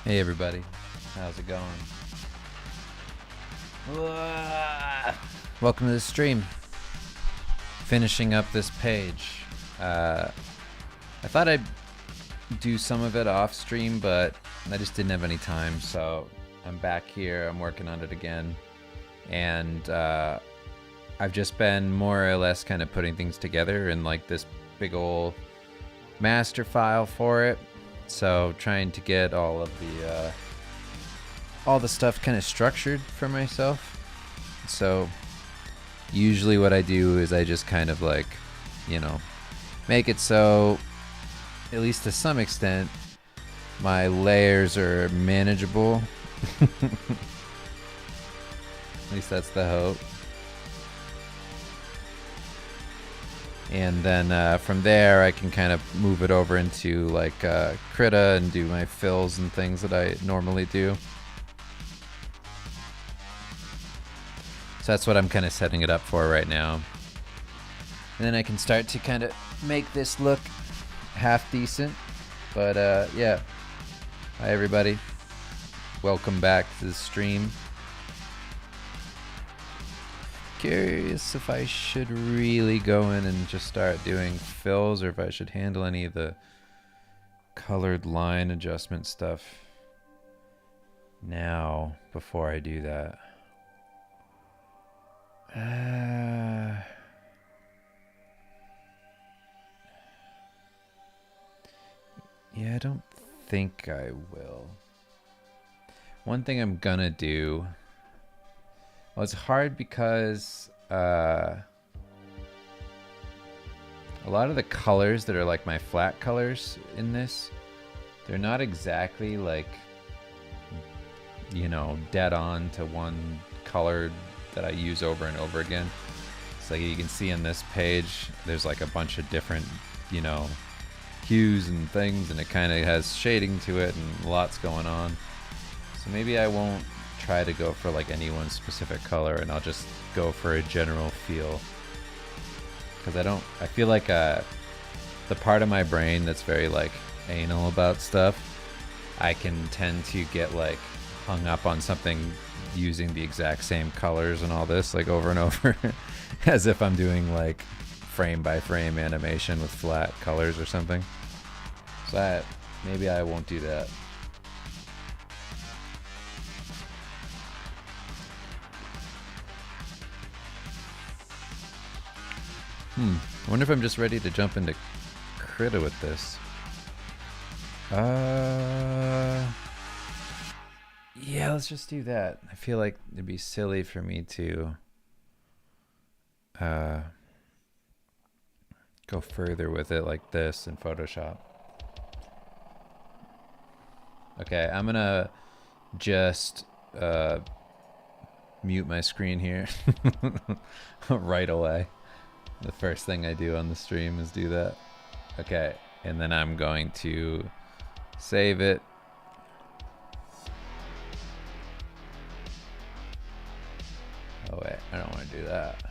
Hey everybody, how's it going? Welcome to the stream. Finishing up this page. I thought I'd do some of it off stream, but I just didn't have any time, so I'm back here. I'm working on it again, and I've just been more or less kind of putting things together in like this big old master file for it. So trying to get all the stuff kind of structured for myself. So usually what I do is I just kind of like, make it so, at least to some extent, my layers are manageable. At least that's the hope. And then from there, I can kind of move it over into like Krita and do my fills and things that I normally do. So that's what I'm kind of setting it up for right now. And then I can start to kind of make this look half decent. But yeah. Hi everybody. Welcome back to the stream. Curious if I should really go in and just start doing fills, or if I should handle any of the colored line adjustment stuff now before I do that. Yeah, I don't think I will. One thing I'm gonna do. Well, it's hard because a lot of the colors that are like my flat colors in this, they're not exactly like, dead on to one color that I use over and over again. So you can see in this page, there's like a bunch of different, hues and things, and it kind of has shading to it and lots going on. So maybe I won't try to go for like any one specific color, and I'll just go for a general feel. Because I feel like the part of my brain that's very like anal about stuff, I can tend to get like hung up on something using the exact same colors and all this like over and over as if I'm doing like frame by frame animation with flat colors or something. So maybe I won't do that. I wonder if I'm just ready to jump into Krita with this. Yeah, let's just do that. I feel like it'd be silly for me to go further with it like this in Photoshop. Okay, I'm gonna just mute my screen here right away. The first thing I do on the stream is do that. Okay, and then I'm going to save it. Oh wait, I don't want to do that.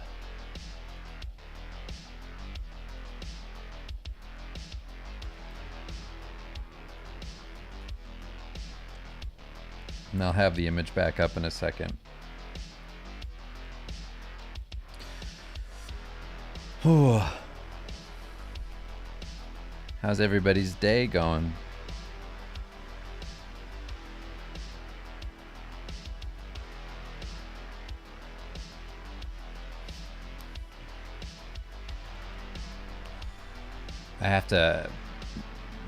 And I'll have the image back up in a second. How's everybody's day going? I have to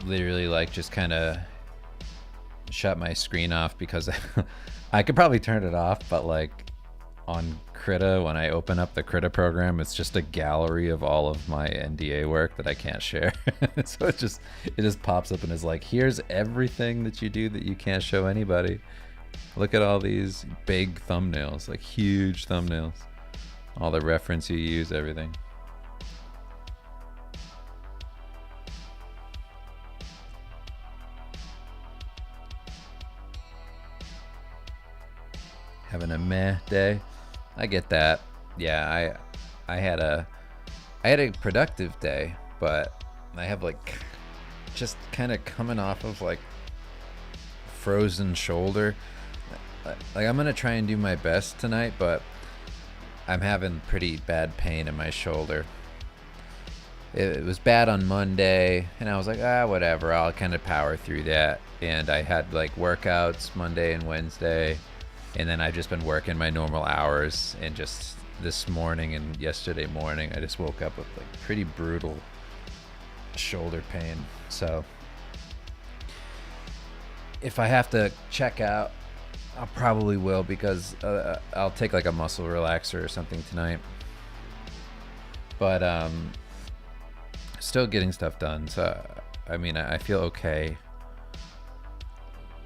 literally like just kind of shut my screen off because I could probably turn it off, but like on Krita, when I open up the Krita program, it's just a gallery of all of my NDA work that I can't share. So it just pops up and is like, here's everything that you do that you can't show anybody. Look at all these big thumbnails, like huge thumbnails. All the reference you use, everything. Having a meh day. I get that. Yeah, I had a productive day, but I have like just kind of coming off of like frozen shoulder. Like, I'm gonna try and do my best tonight, but I'm having pretty bad pain in my shoulder. It was bad on Monday, and I was like, whatever, I'll kind of power through that. And I had like workouts Monday and Wednesday, and then I've just been working my normal hours. And just this morning and yesterday morning, I just woke up with like pretty brutal shoulder pain. So if I have to check out, I probably will, because I'll take like a muscle relaxer or something tonight. But still getting stuff done. So I mean, I feel okay,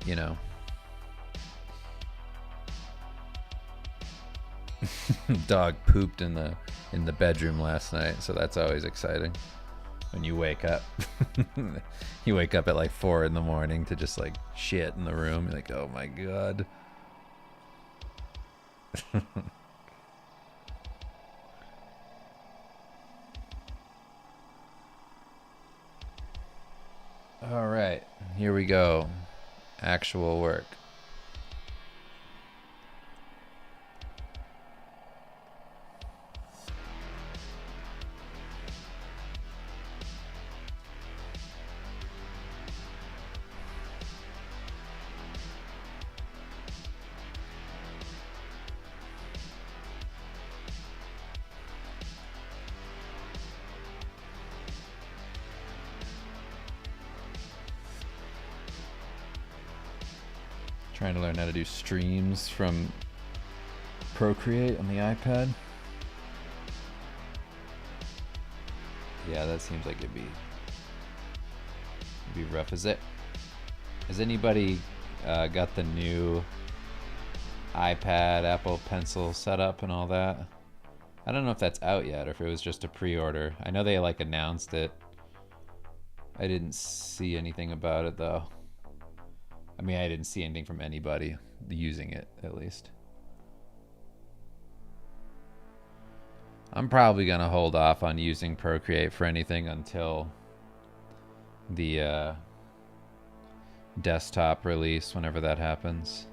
you know. Dog pooped in the bedroom last night, so that's always exciting when you wake up. You wake up at like 4 in the morning to just like shit in the room. You're like, oh my god. All right, here we go. Actual work. Trying to learn how to do streams from Procreate on the iPad. Yeah, that seems like it'd be rough. Has anybody got the new iPad, Apple Pencil setup and all that? I don't know if that's out yet or if it was just a pre-order. I know they like announced it. I didn't see anything about it though. I mean, I didn't see anything from anybody using it, at least. I'm probably going to hold off on using Procreate for anything until the desktop release, whenever that happens.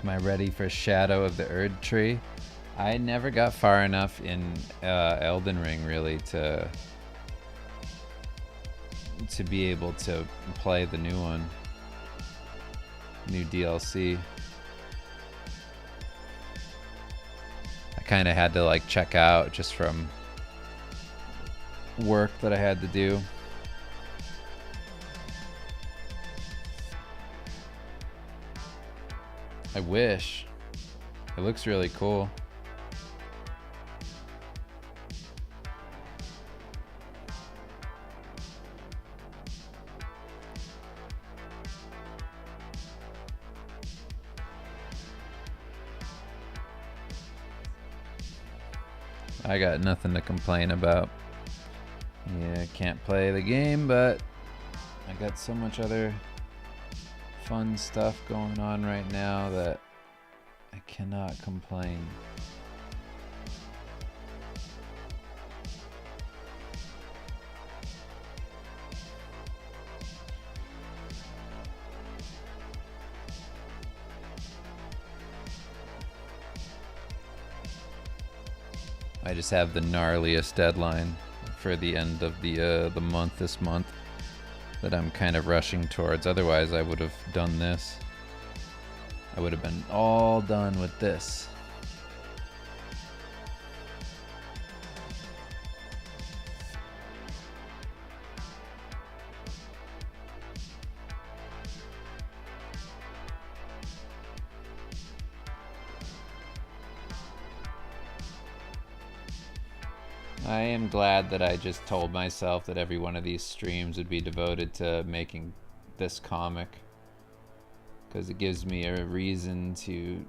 Am I ready for Shadow of the Erd Tree? I never got far enough in Elden Ring really to be able to play the new one, new DLC. I kind of had to like check out just from work that I had to do. I wish. It looks really cool. I got nothing to complain about. Yeah, I can't play the game, but I got so much other fun stuff going on right now that I cannot complain. I just have the gnarliest deadline for the end of the month this month that I'm kind of rushing towards. Otherwise, I would have done this. I would have been all done with this. I am glad that I just told myself that every one of these streams would be devoted to making this comic, because it gives me a reason to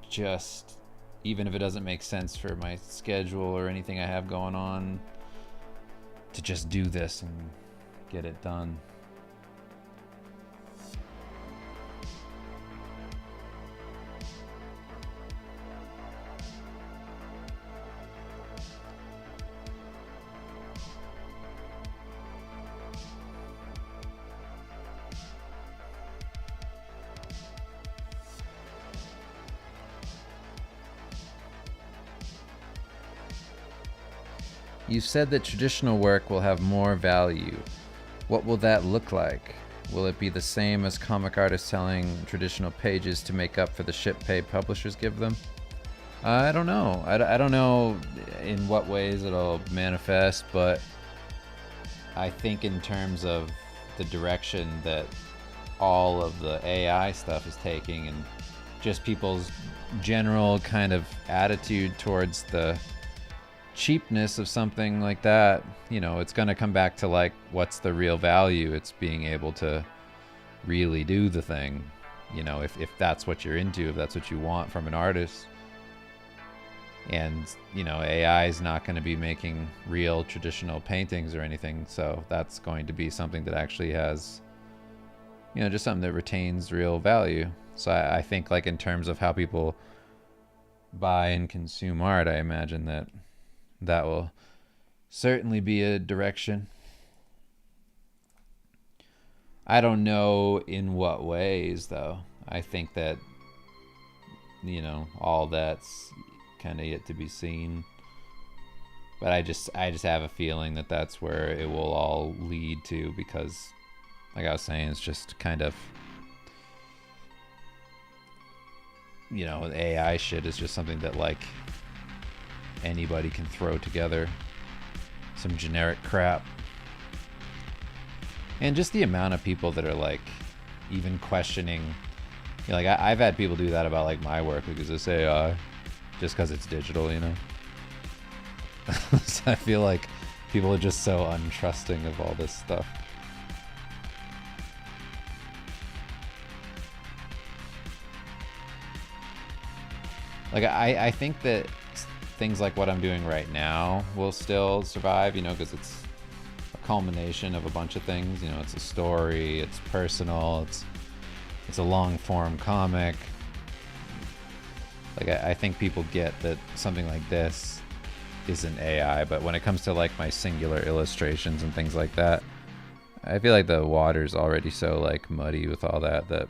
just even if it doesn't make sense for my schedule or anything I have going on, to just do this and get it done. You said that traditional work will have more value. What will that look like? Will it be the same as comic artists selling traditional pages to make up for the ship pay publishers give them? I don't know. I don't know in what ways it'll manifest, but I think in terms of the direction that all of the AI stuff is taking and just people's general kind of attitude towards the cheapness of something like that, you know, it's going to come back to like, what's the real value? It's being able to really do the thing, you know, if that's what you're into, if that's what you want from an artist. And, you know, AI is not going to be making real traditional paintings or anything, so that's going to be something that actually has, you know, just something that retains real value. So I think like in terms of how people buy and consume art, I imagine that will certainly be a direction. I don't know in what ways, though. I think that, you know, all that's kind of yet to be seen. But I just have a feeling that that's where it will all lead to, because, like I was saying, it's just kind of, you know, AI shit is just something that, like, anybody can throw together some generic crap. And just the amount of people that are like even questioning, you know, like I've had people do that about like my work because it's AI, just because it's digital, you know. So I feel like people are just so untrusting of all this stuff. Like I think that things like what I'm doing right now will still survive, you know, because it's a culmination of a bunch of things. You know, it's a story, it's personal, it's a long form comic. Like I think people get that something like this isn't AI, but when it comes to like my singular illustrations and things like that, I feel like the water's already so like muddy with all that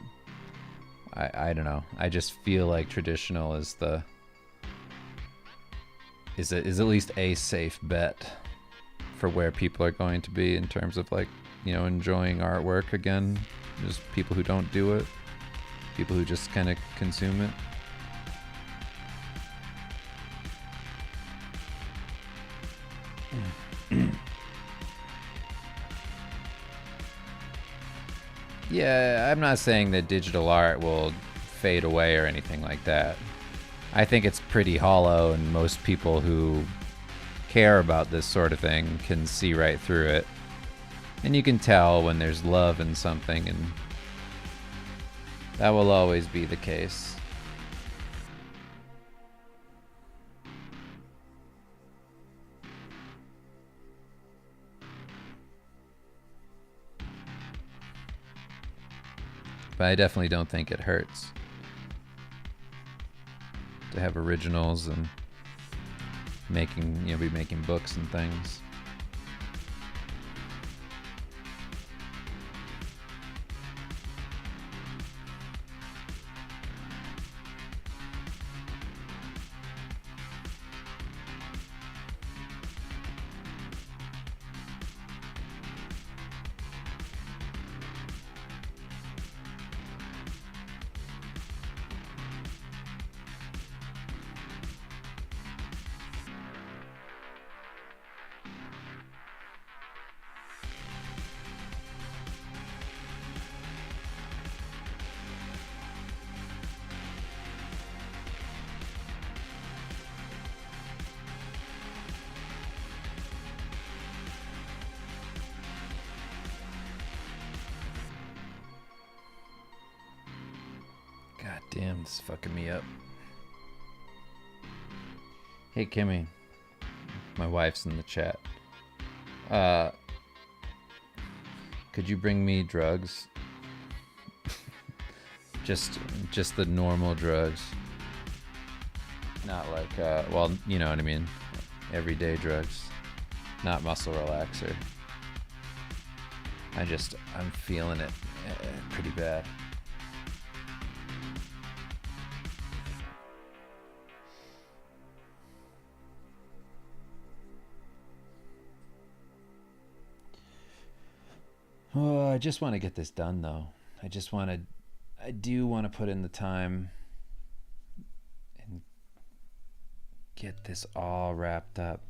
I don't know. I just feel like traditional is at least a safe bet for where people are going to be in terms of like, you know, enjoying artwork again. Just people who don't do it, people who just kind of consume it. Yeah, I'm not saying that digital art will fade away or anything like that. I think it's pretty hollow, and most people who care about this sort of thing can see right through it. And you can tell when there's love in something, and that will always be the case. But I definitely don't think it hurts to have originals and be making books and things. God damn, this is fucking me up. Hey Kimmy, my wife's in the chat. Uh, could you bring me drugs? just the normal drugs. Not like well, you know what I mean. Everyday drugs. Not muscle relaxer. I'm feeling it pretty bad. Oh, I just want to get this done though. I do want to put in the time and get this all wrapped up.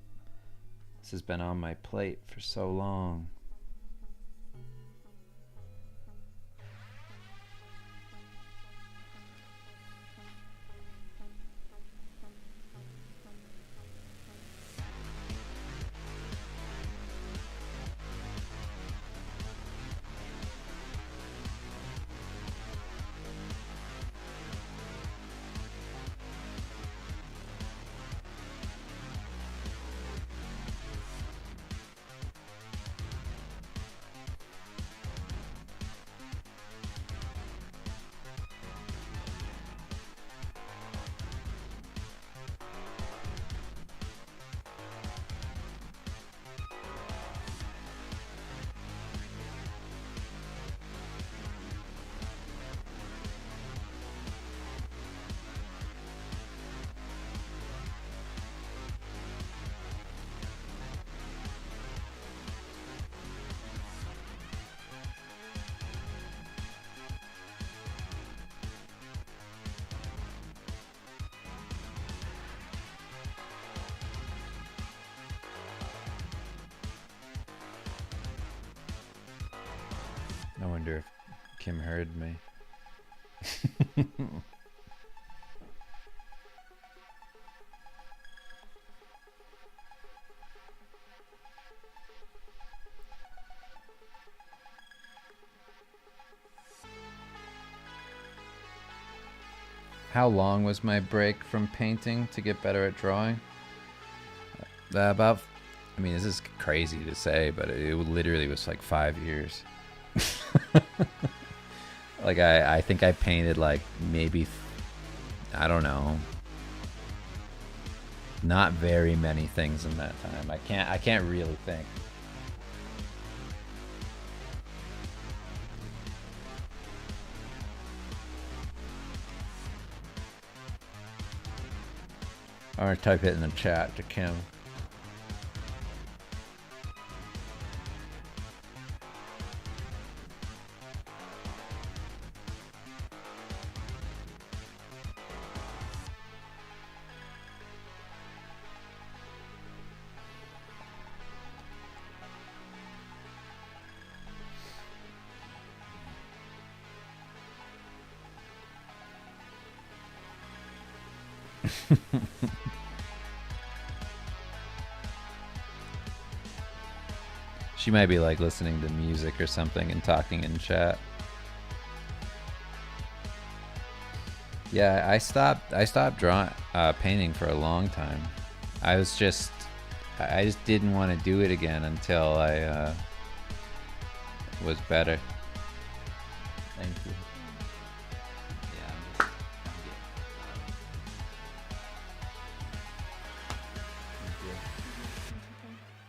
This has been on my plate for so long. I wonder if Kim heard me. How long was my break from painting to get better at drawing? About, I mean, this is crazy to say, but it literally was like 5 years. Like I think I painted like maybe, I don't know, not very many things in that time. I can't really think. I'm gonna type it in the chat to Kim. She might be like listening to music or something and talking in chat. Yeah, I stopped drawing, painting for a long time. I just didn't want to do it again until I was better. Thank you. Yeah,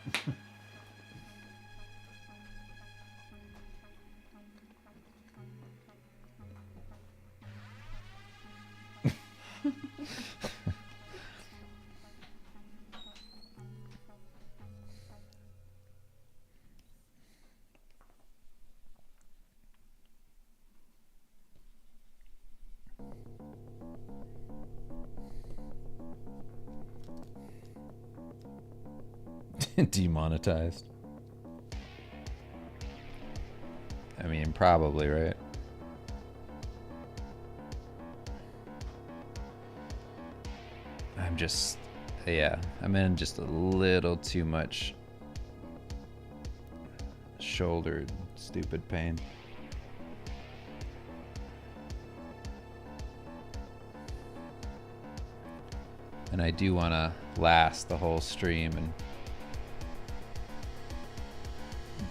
Thank you. Demonetized. I mean, probably, right? I'm in just a little too much shoulder stupid pain. and I do want to last the whole stream and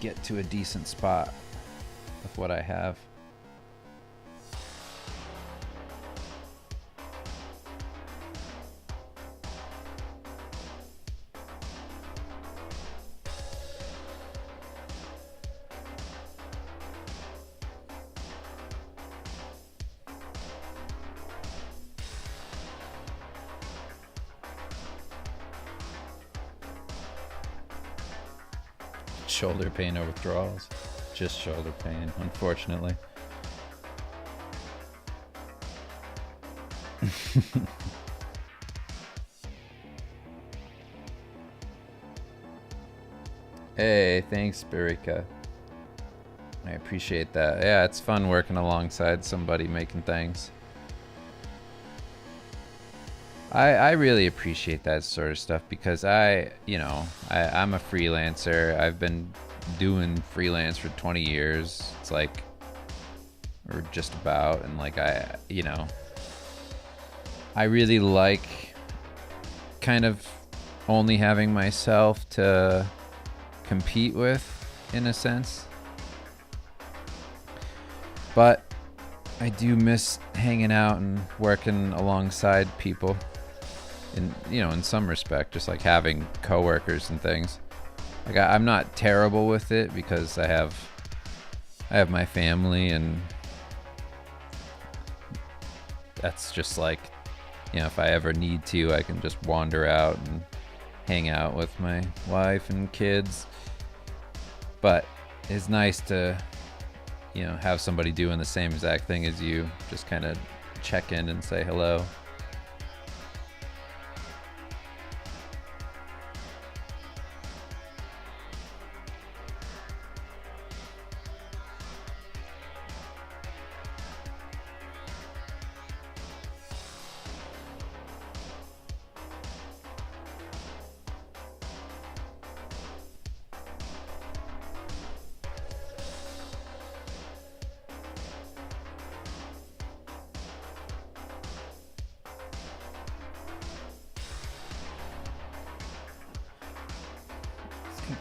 get to a decent spot with what I have. Shoulder pain or withdrawals? Just shoulder pain, unfortunately. Hey, thanks, Barika. I appreciate that. Yeah, it's fun working alongside somebody making things. I really appreciate that sort of stuff because I'm a freelancer. I've been doing freelance for 20 years. It's like, or just about, and like I really like kind of only having myself to compete with, in a sense. But I do miss hanging out and working alongside people. In some respect, just like having coworkers and things. Like I'm not terrible with it because I have my family, and that's just like, if I ever need to, I can just wander out and hang out with my wife and kids. But it's nice to, have somebody doing the same exact thing as you, just kind of check in and say hello.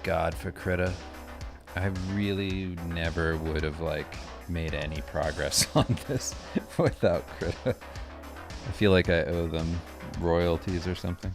God for Krita. I really never would have made any progress on this without Krita. I feel like I owe them royalties or something.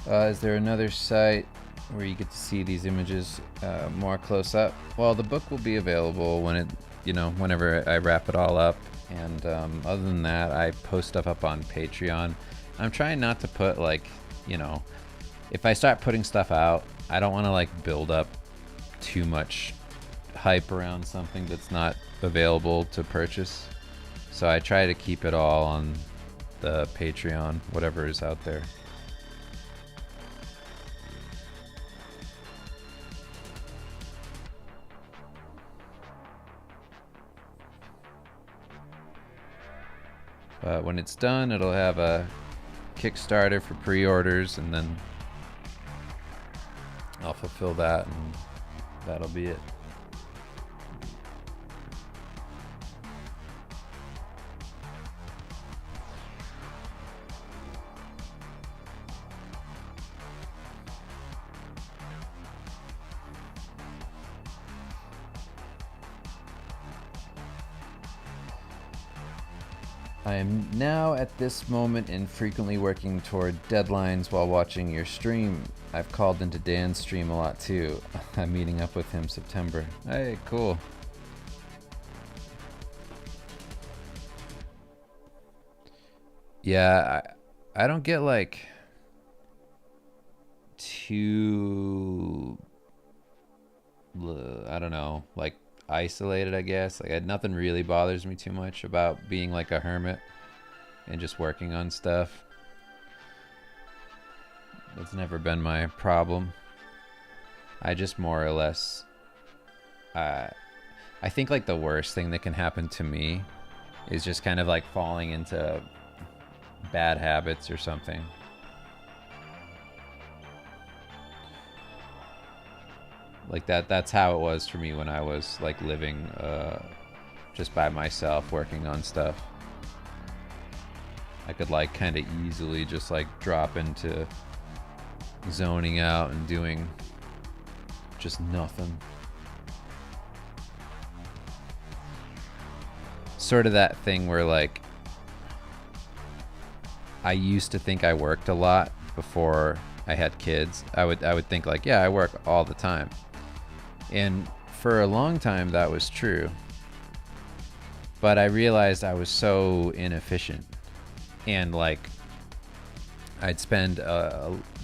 Is there another site where you get to see these images more close up? Well, the book will be available whenever I wrap it all up. And other than that, I post stuff up on Patreon. I'm trying not to put if I start putting stuff out, I don't want to build up too much hype around something that's not available to purchase. So I try to keep it all on the Patreon, whatever is out there. When it's done, it'll have a Kickstarter for pre-orders, and then I'll fulfill that, and that'll be it. I am now at this moment infrequently working toward deadlines while watching your stream. I've called into Dan's stream a lot too. I'm meeting up with him September. Hey, cool. Yeah, I don't get like too, I don't know, like isolated, I guess. Like nothing really bothers me too much about being like a hermit and just working on stuff. That's never been my problem. I just more or less, I think like the worst thing that can happen to me is just kind of like falling into bad habits or something. Like that's how it was for me when I was like living just by myself working on stuff. I could like kind of easily just like drop into zoning out and doing just nothing. Sort of that thing where like I used to think I worked a lot before I had kids. I would think like, yeah, I work all the time. And for a long time that was true. But I realized I was so inefficient. And like I'd spend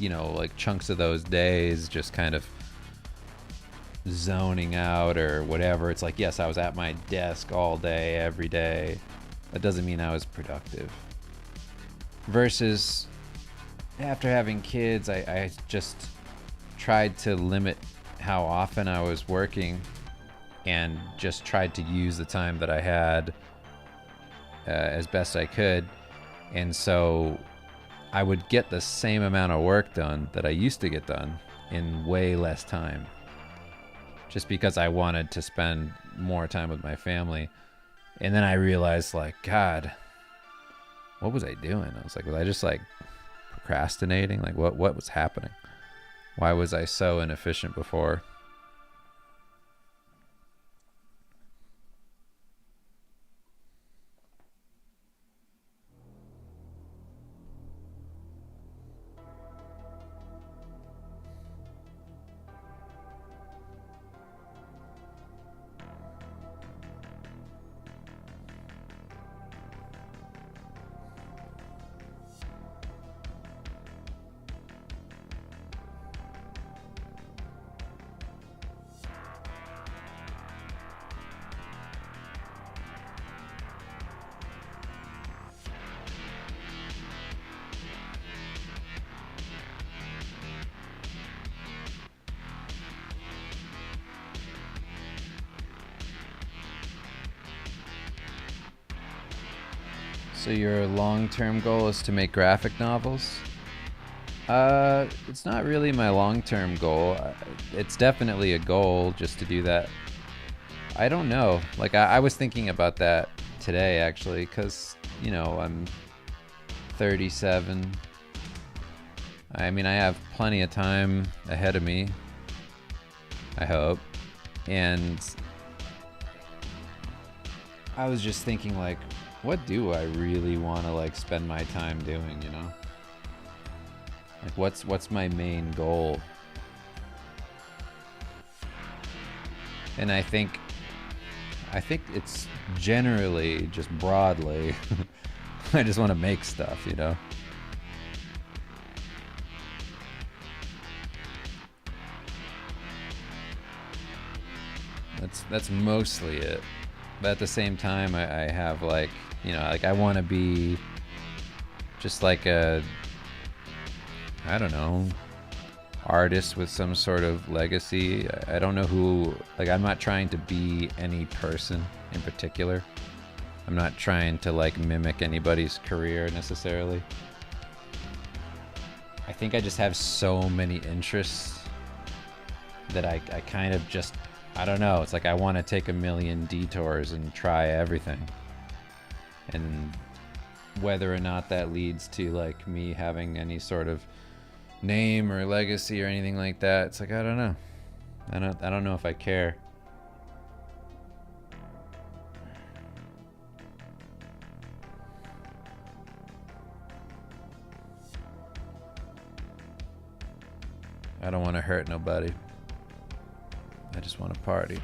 you know, like chunks of those days just kind of zoning out or whatever. It's like, yes, I was at my desk all day, every day. That doesn't mean I was productive. Versus after having kids, I just tried to limit how often I was working and just tried to use the time that I had as best I could. And so I would get the same amount of work done that I used to get done in way less time. Just because I wanted to spend more time with my family. And then I realized, like, God, what was I doing? I was like, was I just like procrastinating? Like, what was happening? Why was I so inefficient before? So your long-term goal is to make graphic novels? It's not really my long-term goal. It's definitely a goal just to do that. I don't know. Like I was thinking about that today actually, because you know I'm 37. I mean I have plenty of time ahead of me. I hope. And I was just thinking like, what do I really want to like spend my time doing, you know? Like what's my main goal? And I think it's generally just broadly I just want to make stuff, you know? That's mostly it. But at the same time I have like, you know, like I want to be just like a, I don't know, artist with some sort of legacy. I don't know who, like I'm not trying to be any person in particular. I'm not trying to like mimic anybody's career necessarily. I think I just have so many interests that I kind of just, I don't know, it's like I want to take a million detours and try everything. And whether or not that leads to like me having any sort of name or legacy or anything like that, it's like I don't know. I don't know if I care. I don't want to hurt nobody. I just want to party.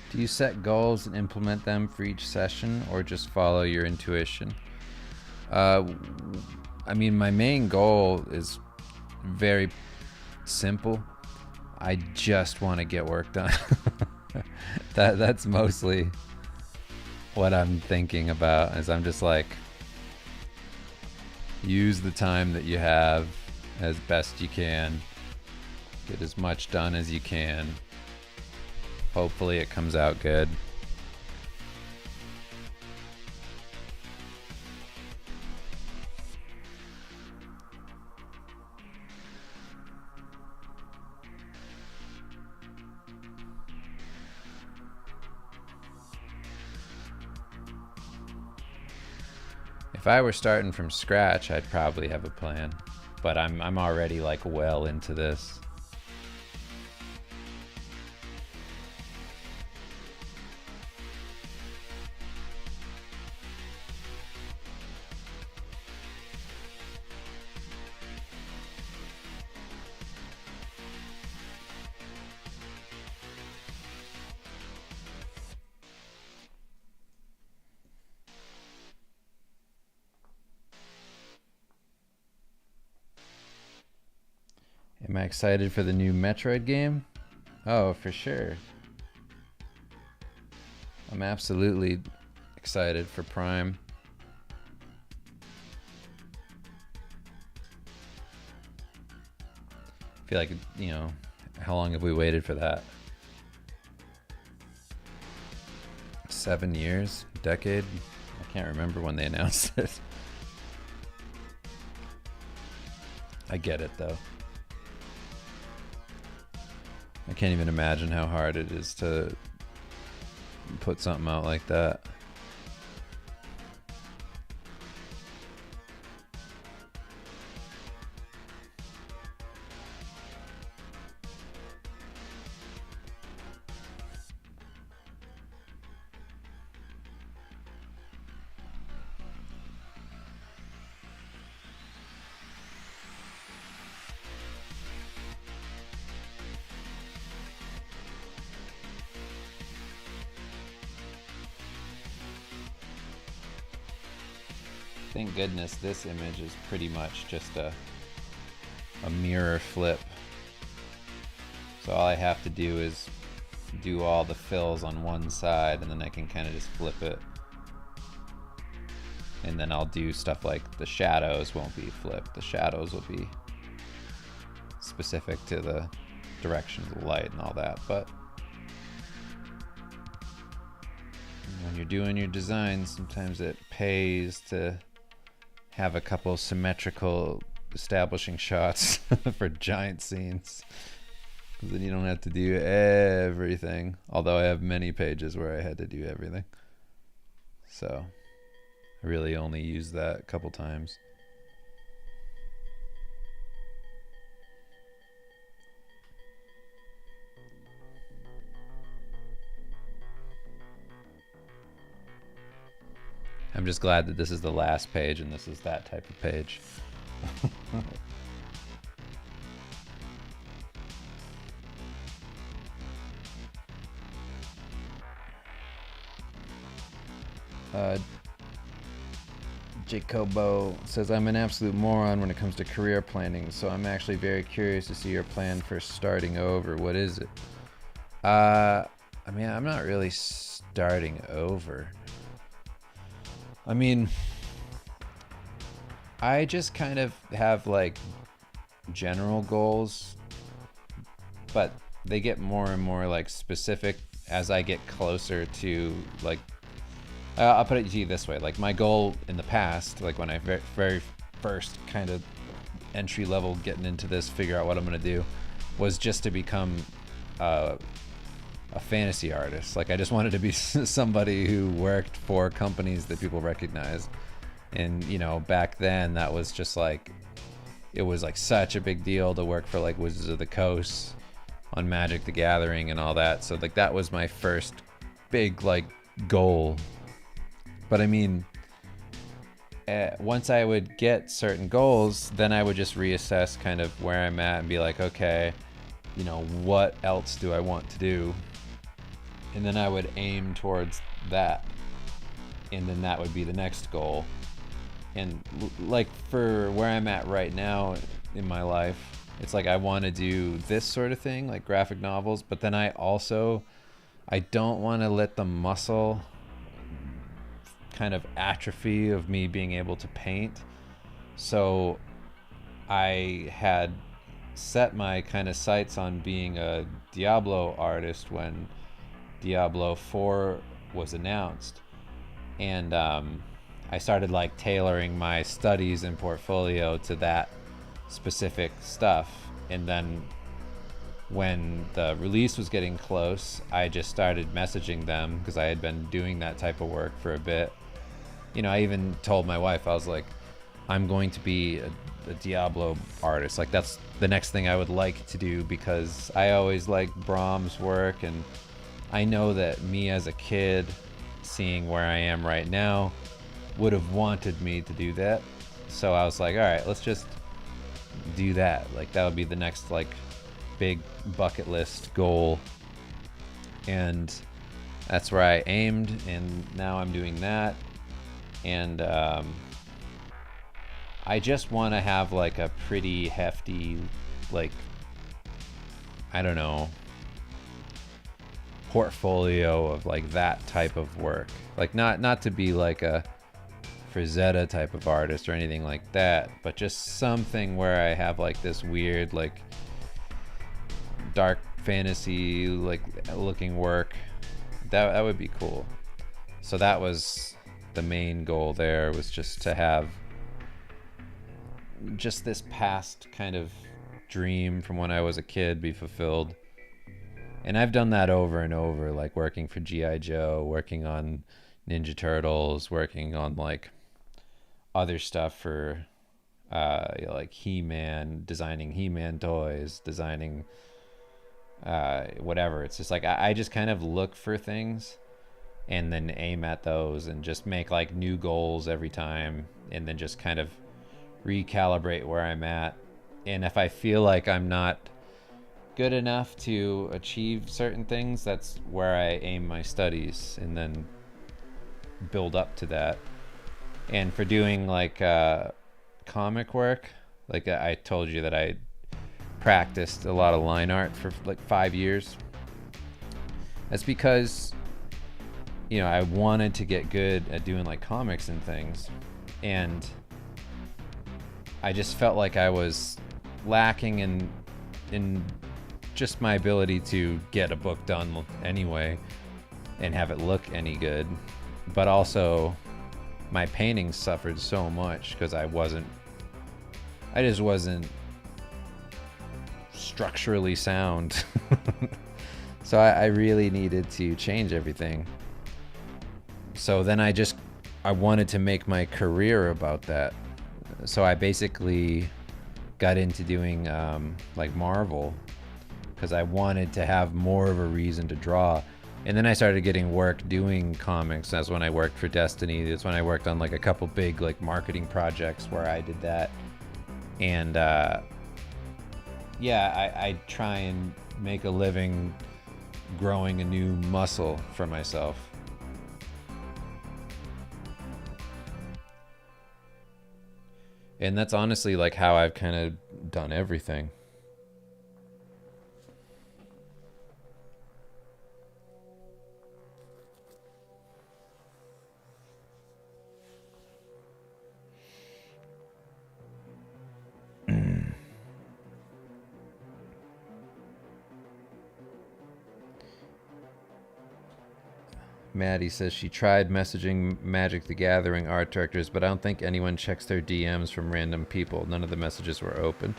Do you set goals and implement them for each session, or just follow your intuition? I mean, my main goal is very simple. I just want to get work done. That's mostly what I'm thinking about, is I'm just like, use the time that you have as best you can. Get as much done as you can. Hopefully it comes out good. If I were starting from scratch, I'd probably have a plan, but I'm already like well into this. Am I excited for the new Metroid game? Oh, for sure. I'm absolutely excited for Prime. I feel like, you know, how long have we waited for that? 7 years? A decade? I can't remember when they announced it. I get it, though. I can't even imagine how hard it is to put something out like that. Thank goodness this image is pretty much just a mirror flip. So all I have to do is do all the fills on one side, and then I can kind of just flip it. And then I'll do stuff like the shadows won't be flipped. The shadows will be specific to the direction of the light and all that. But when you're doing your designs, sometimes it pays to have a couple symmetrical establishing shots for giant scenes, because then you don't have to do everything. Although I have many pages where I had to do everything, so I really only used that a couple times. I'm just glad that this is the last page and this is that type of page. Jacobo says, I'm an absolute moron when it comes to career planning, so I'm actually very curious to see your plan for starting over. What is it? I mean, I'm not really starting over. I mean, I just kind of have like general goals, but they get more and more like specific as I get closer to like, I'll put it to you this way. Like my goal in the past, like when I very first kind of entry level getting into this, figure out what I'm going to do, was just to become a fantasy artist. Like I just wanted to be somebody who worked for companies that people recognized. And, you know, back then that was just like, it was like such a big deal to work for like Wizards of the Coast on Magic the Gathering and all that. So like that was my first big like goal. But I mean, once I would get certain goals, then I would just reassess kind of where I'm at and be like, okay, you know, what else do I want to do? And then I would aim towards that. And then that would be the next goal. And like for where I'm at right now in my life, it's like I want to do this sort of thing, like graphic novels, but then I don't want to let the muscle kind of atrophy of me being able to paint. So I had set my kind of sights on being a Diablo artist when Diablo 4 was announced. And I started like tailoring my studies and portfolio to that specific stuff. And then when the release was getting close, I just started messaging them because I had been doing that type of work for a bit. You know, I even told my wife, I was like, I'm going to be a Diablo artist. Like that's the next thing I would like to do, because I always liked Brahms' work, and I know that me as a kid, seeing where I am right now, would have wanted me to do that. So I was like, all right, let's just do that. Like that would be the next like big bucket list goal. And that's where I aimed, and now I'm doing that. And I just want to have like a pretty hefty, like, I don't know, portfolio of like that type of work. Like not to be like a Frazetta type of artist or anything like that, but just something where I have like this weird like dark fantasy like looking work. That would be cool. So that was the main goal there, was just to have just this past kind of dream from when I was a kid be fulfilled. And I've done that over and over, like working for G.I. Joe, working on Ninja Turtles, working on like other stuff for like He-Man, designing He-Man toys, designing whatever. It's just like I just kind of look for things and then aim at those and just make like new goals every time, and then just kind of recalibrate where I'm at. And if I feel like I'm not good enough to achieve certain things, that's where I aim my studies and then build up to that. And for doing like comic work, like I told you that I practiced a lot of line art for like 5 years. That's because, you know, I wanted to get good at doing like comics and things, and I just felt like I was lacking in just my ability to get a book done anyway and have it look any good. But also my painting suffered so much because I just wasn't structurally sound. So I really needed to change everything. So then I wanted to make my career about that. So I basically got into doing like Marvel, because I wanted to have more of a reason to draw. And then I started getting work doing comics. That's when I worked for Destiny. That's when I worked on like a couple big like marketing projects where I did that. And yeah, I try and make a living growing a new muscle for myself. And that's honestly like how I've kind of done everything. Maddie says she tried messaging Magic the Gathering art directors, but I don't think anyone checks their DMs from random people. None of the messages were opened.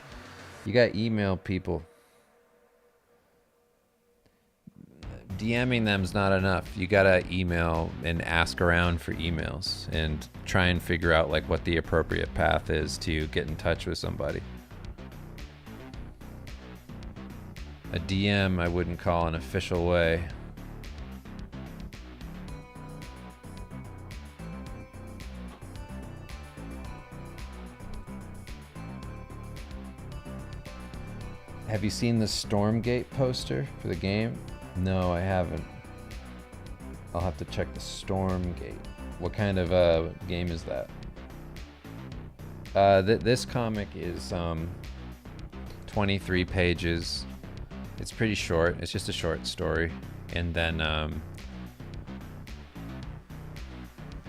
You got email people. DMing them's not enough. You gotta email and ask around for emails and try and figure out like what the appropriate path is to get in touch with somebody. A DM I wouldn't call an official way. Have you seen the Stormgate poster for the game? No, I haven't. I'll have to check the Stormgate. What kind of game is that? This comic is 23 pages. It's pretty short. It's just a short story. And then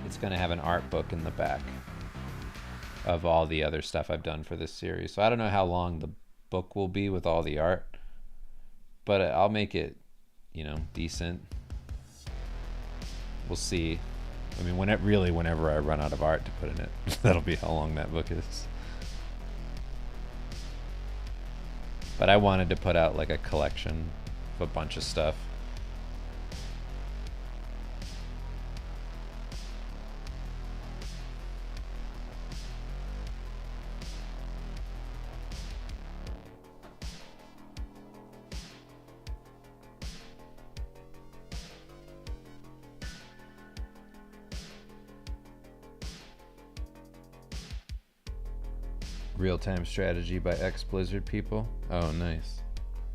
it's going to have an art book in the back of all the other stuff I've done for this series. So I don't know how long the book will be with all the art, but I'll make it, you know, decent. We'll see. I mean, whenever I run out of art to put in it, that'll be how long that book is. But I wanted to put out like a collection of a bunch of stuff. Real-time strategy by ex-Blizzard people. Oh, nice.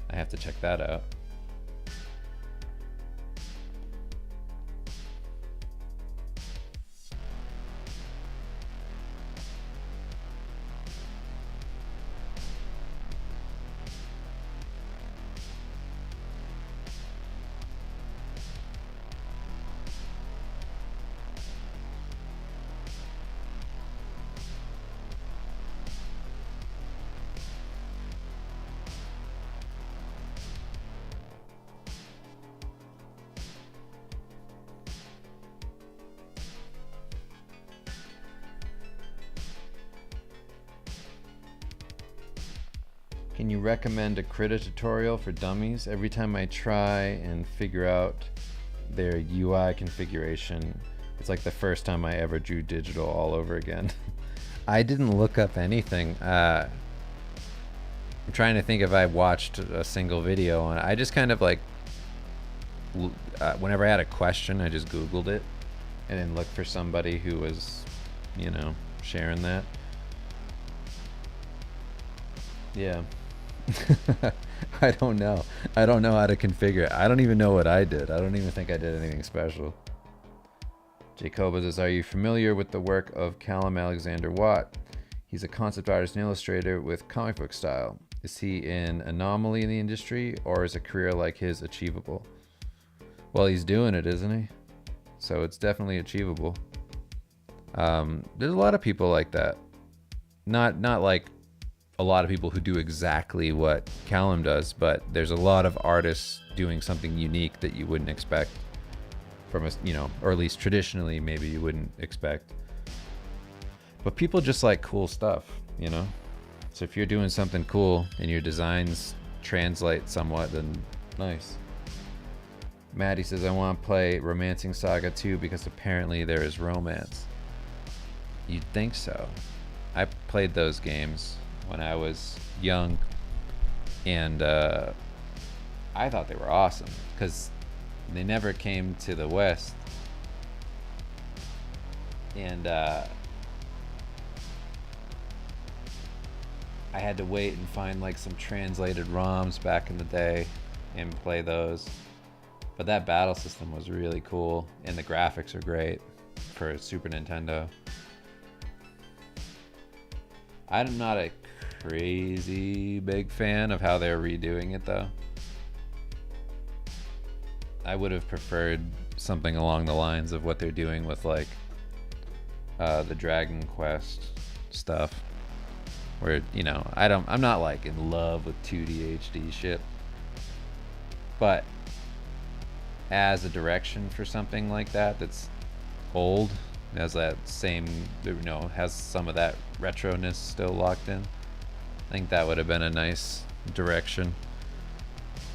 I have to check that out. Can you recommend a Krita tutorial for dummies? Every time I try and figure out their UI configuration, it's like the first time I ever drew digital all over again. I didn't look up anything. I'm trying to think if I watched a single video, and I just kind of like, whenever I had a question, I just Googled it and then looked for somebody who was, you know, sharing that. Yeah. I don't know. I don't know how to configure it. I don't even know what I did. I don't even think I did anything special. Jacoba says, are you familiar with the work of Callum Alexander Watt? He's a concept artist and illustrator with comic book style. Is he an anomaly in the industry, or is a career like his achievable? Well, he's doing it, isn't he? So it's definitely achievable. There's a lot of people like that. Not like a lot of people who do exactly what Callum does, but there's a lot of artists doing something unique that you wouldn't expect from us, you know, or at least traditionally maybe you wouldn't expect. But people just like cool stuff, you know? So if you're doing something cool and your designs translate somewhat, then nice. Maddie says, I want to play Romancing Saga 2 because apparently there is romance. You'd think so. I played those games when I was young, and I thought they were awesome because they never came to the West, and I had to wait and find like some translated ROMs back in the day and play those. But that battle system was really cool, and the graphics are great for Super Nintendo. I'm not a crazy big fan of how they're redoing it though. I would have preferred something along the lines of what they're doing with like the Dragon Quest stuff, where, you know, I'm not like in love with 2D HD shit, but as a direction for something like that that's old, has that same, you know, has some of that retroness still locked in, I think that would have been a nice direction.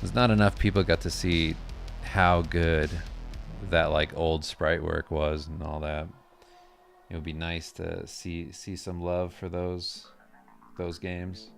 There's not enough people got to see how good that like old sprite work was and all that. It would be nice to see some love for those games.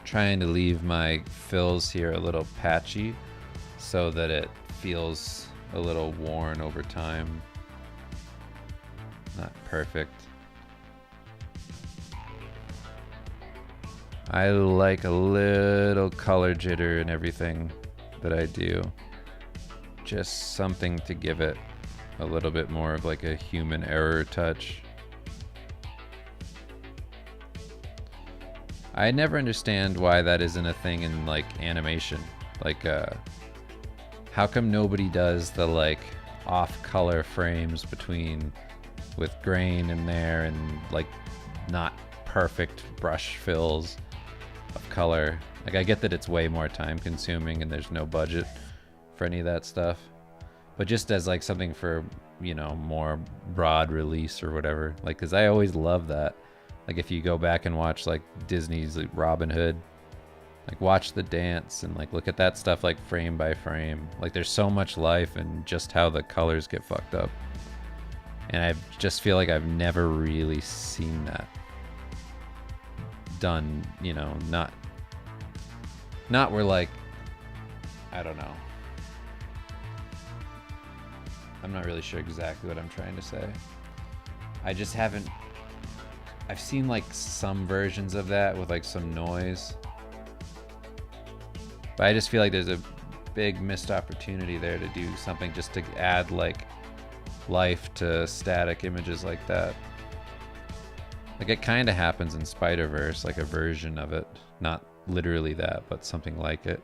Trying to leave my fills here a little patchy so that it feels a little worn over time. Not perfect. I like a little color jitter in everything that I do. Just something to give it a little bit more of like a human error touch. I never understand why that isn't a thing in like animation. Like how come nobody does the like off color frames between with grain in there and like not perfect brush fills of color? Like I get that it's way more time consuming and there's no budget for any of that stuff, but just as like something for, you know, more broad release or whatever, like, cause I always love that. Like if you go back and watch like Disney's like Robin Hood, like watch the dance and like look at that stuff like frame by frame. Like there's so much life in just how the colors get fucked up. And I just feel like I've never really seen that done, you know, not where like, I don't know. I'm not really sure exactly what I'm trying to say. I just haven't, I've seen like some versions of that with like some noise, but I just feel like there's a big missed opportunity there to do something just to add like life to static images like that. Like it kind of happens in Spider-Verse, like a version of it, not literally that, but something like it.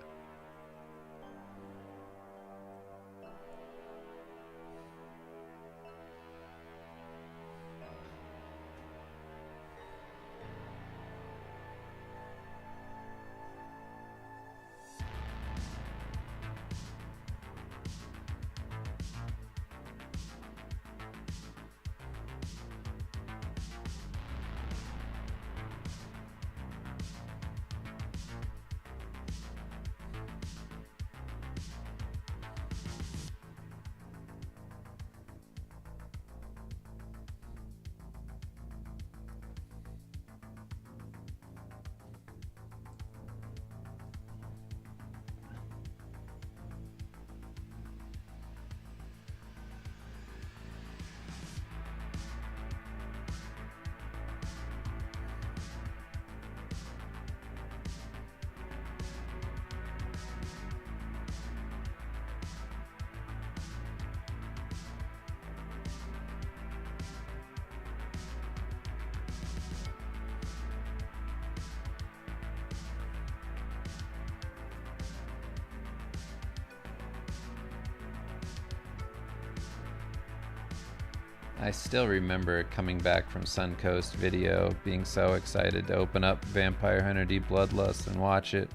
I still remember coming back from Suncoast Video, being so excited to open up Vampire Hunter D Bloodlust and watch it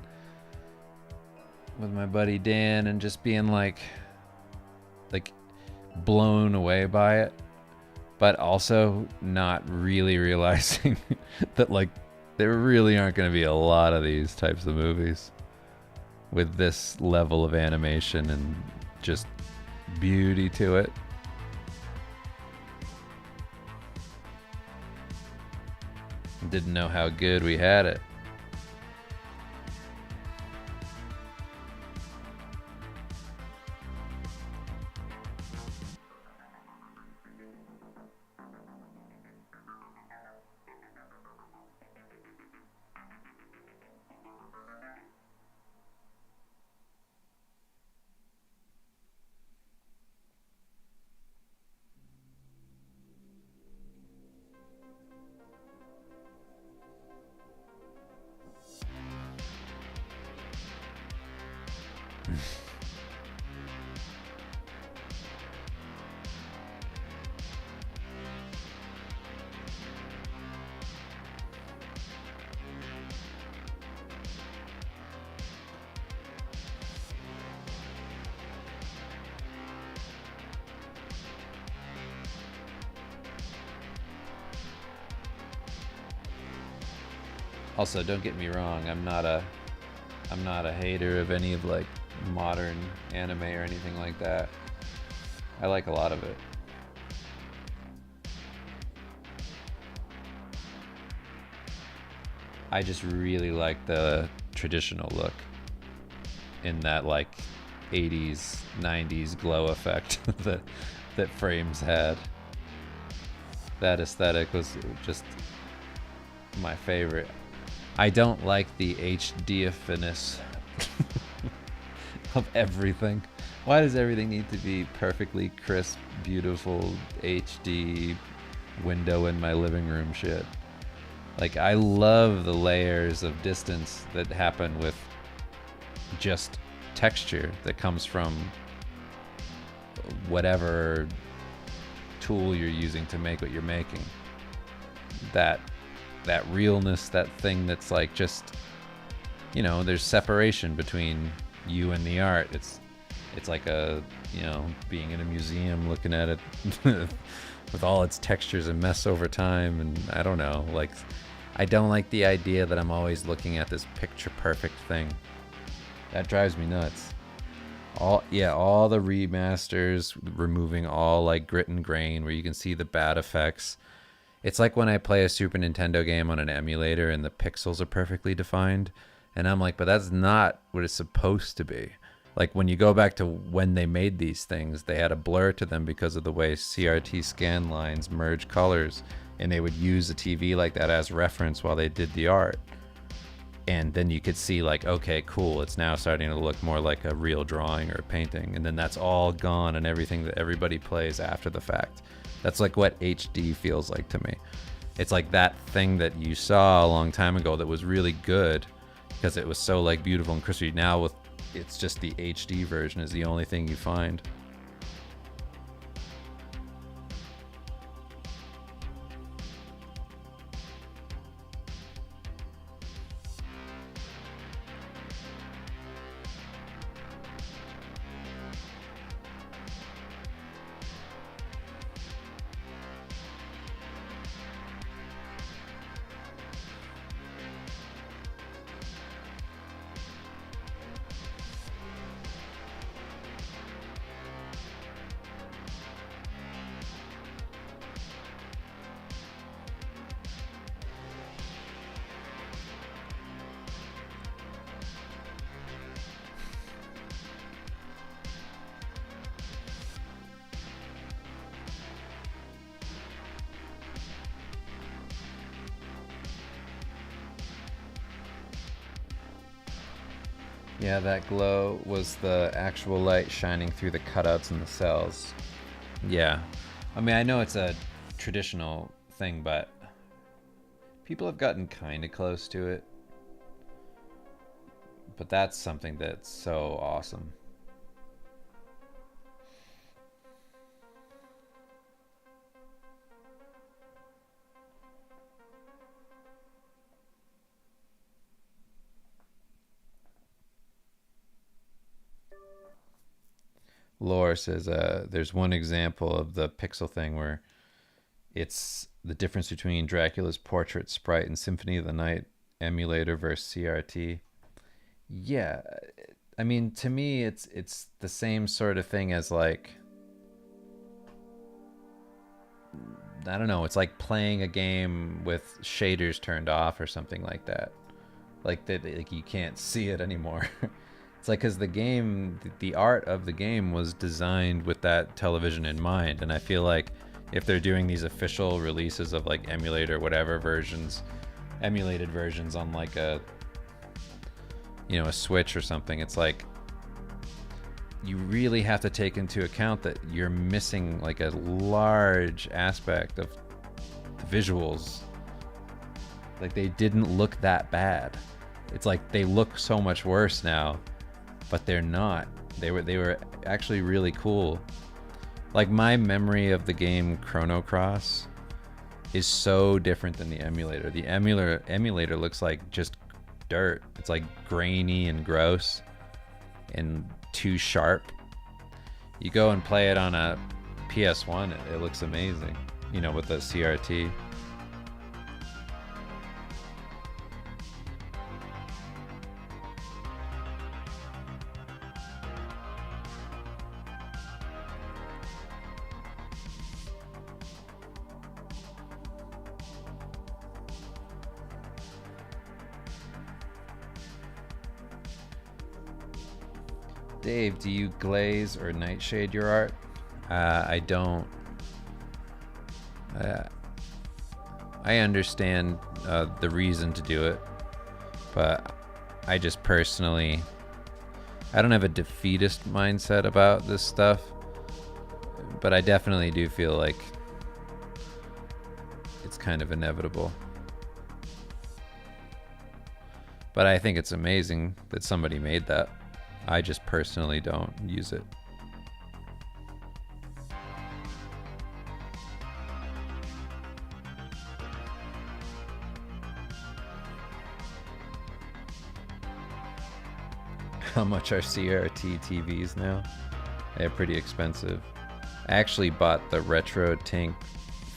with my buddy Dan, and just being like blown away by it, but also not really realizing that like there really aren't going to be a lot of these types of movies with this level of animation and just beauty to it. Didn't know how good we had it. Also, don't get me wrong, I'm not a hater of any of like modern anime or anything like that. I like a lot of it. I just really like the traditional look in that like 80s, 90s glow effect that frames had. That aesthetic was just my favorite. I don't like the HD-ness of everything. Why does everything need to be perfectly crisp, beautiful HD window in my living room shit? Like, I love the layers of distance that happen with just texture that comes from whatever tool you're using to make what you're making. That realness, that thing that's like just, you know, there's separation between you and the art. It's like a, you know, being in a museum looking at it with all its textures and mess over time. And I don't know, like, I don't like the idea that I'm always looking at this picture perfect thing. That drives me nuts. All the remasters, removing all like grit and grain where you can see the bad effects. It's like when I play a Super Nintendo game on an emulator and the pixels are perfectly defined, and I'm like, but that's not what it's supposed to be. Like, when you go back to when they made these things, they had a blur to them because of the way CRT scan lines merge colors, and they would use a TV like that as reference while they did the art. And then you could see like, okay, cool, it's now starting to look more like a real drawing or a painting. And then that's all gone, and everything that everybody plays after the fact. That's like what HD feels like to me. It's like that thing that you saw a long time ago that was really good because it was so like beautiful and crispy. Now with it's just the HD version is the only thing you find. Yeah, that glow was the actual light shining through the cutouts in the cells. Yeah. I mean, I know it's a traditional thing, but people have gotten kind of close to it. But that's something that's so awesome. Lore says there's one example of the pixel thing where it's the difference between Dracula's portrait sprite and Symphony of the Night emulator versus CRT. Yeah, I mean, to me, it's the same sort of thing as like, I don't know, it's like playing a game with shaders turned off or something like that. Like that, like you can't see it anymore. It's like because the game, the art of the game was designed with that television in mind, and I feel like if they're doing these official releases of like emulator whatever versions, emulated versions on like a, you know, a Switch or something, it's like you really have to take into account that you're missing like a large aspect of the visuals. Like, they didn't look that bad. It's like they look so much worse now, but they're not. They were actually really cool. Like, my memory of the game Chrono Cross is so different than the emulator. The emulator looks like just dirt. It's like grainy and gross and too sharp. You go and play it on a PS1, it looks amazing, you know, with the CRT. Dave, do you glaze or nightshade your art? I don't. I understand the reason to do it, but I just personally, I don't have a defeatist mindset about this stuff, but I definitely do feel like it's kind of inevitable. But I think it's amazing that somebody made that. I just personally don't use it. How much are CRT TVs now? They're pretty expensive. I actually bought the Retro Tank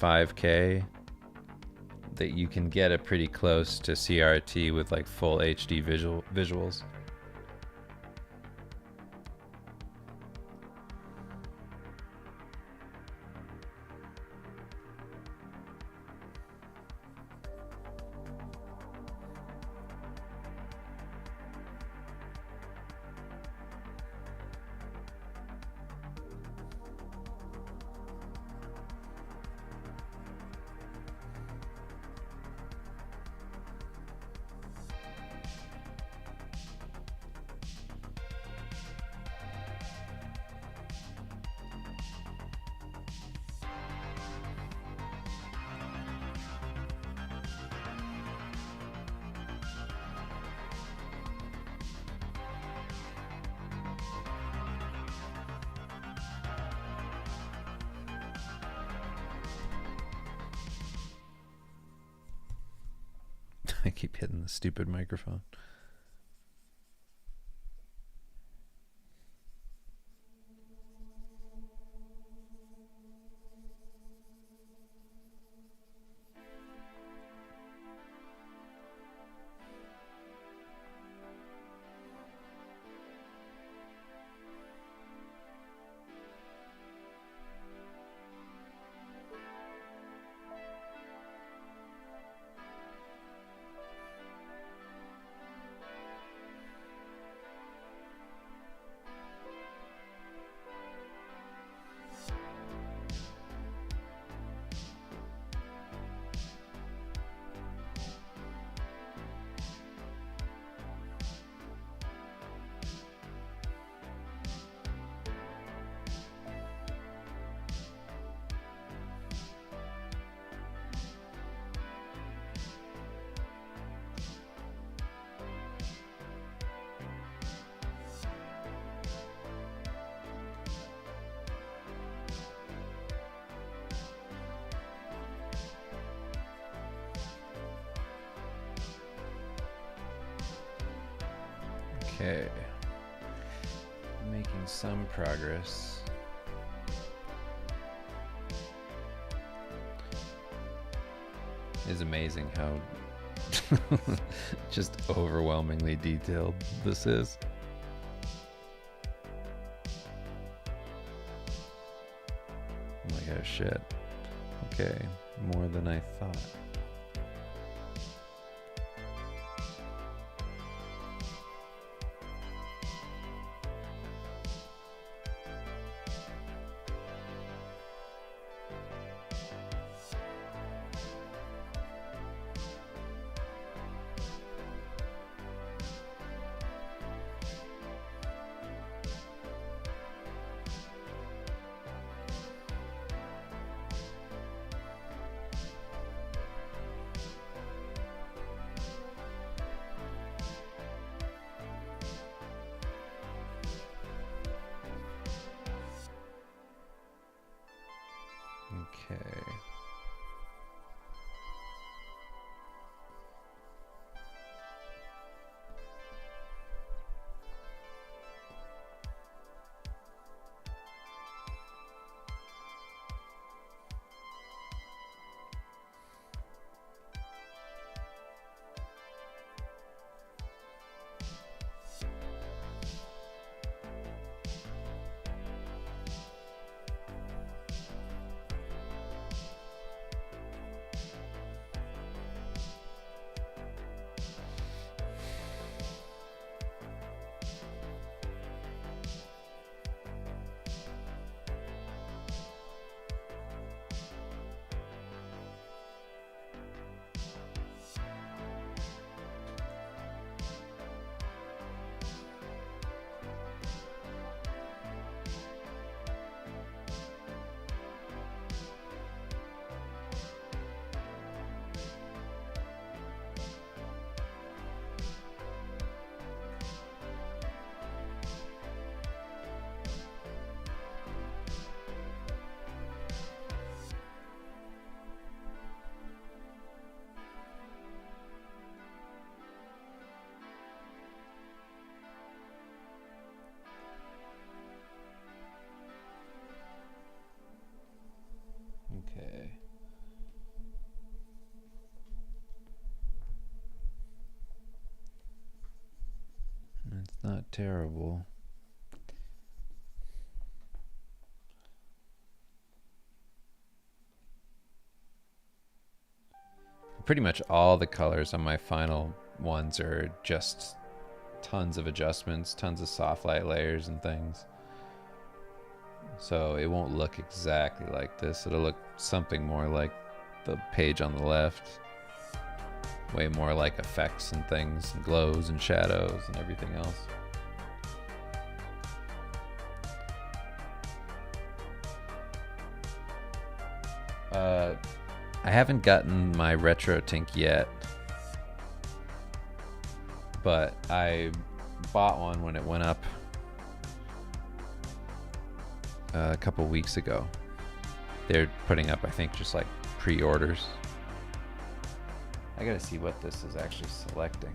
5K that you can get it pretty close to CRT with like full HD visuals. I keep hitting the stupid microphone. Okay, making some progress. It's amazing how just overwhelmingly detailed this is. I'm like, oh shit. Okay, more than I thought. Okay. terrible. Pretty much all the colors on my final ones are just tons of adjustments, tons of soft light layers and things. So it won't look exactly like this. It'll look something more like the page on the left. Way more like effects and things, and glows and shadows and everything else. I haven't gotten my retro tink yet, but I bought one when it went up a couple weeks ago. They're putting up, I think, just like pre-orders. I gotta see what this is actually selecting.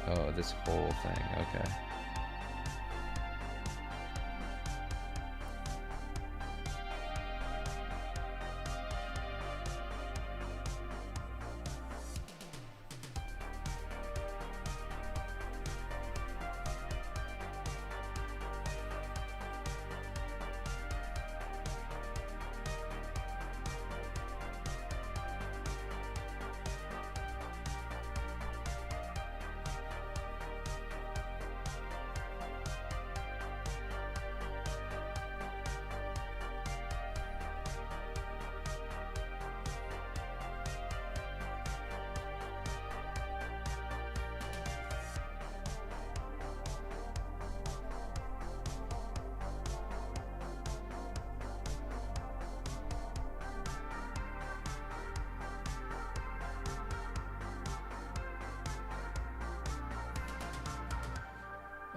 Oh, this whole thing, okay.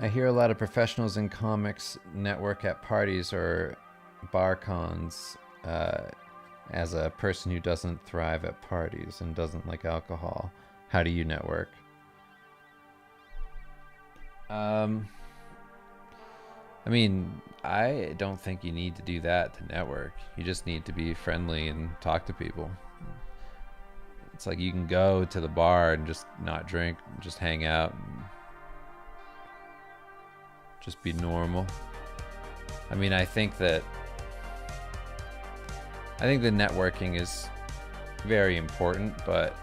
I hear a lot of professionals in comics network at parties or bar cons. As a person who doesn't thrive at parties and doesn't like alcohol, how do you network? I mean, I don't think you need to do that to network. You just need to be friendly and talk to people. It's like you can go to the bar and just not drink, just hang out, and just be normal. I mean, I think the networking is very important, but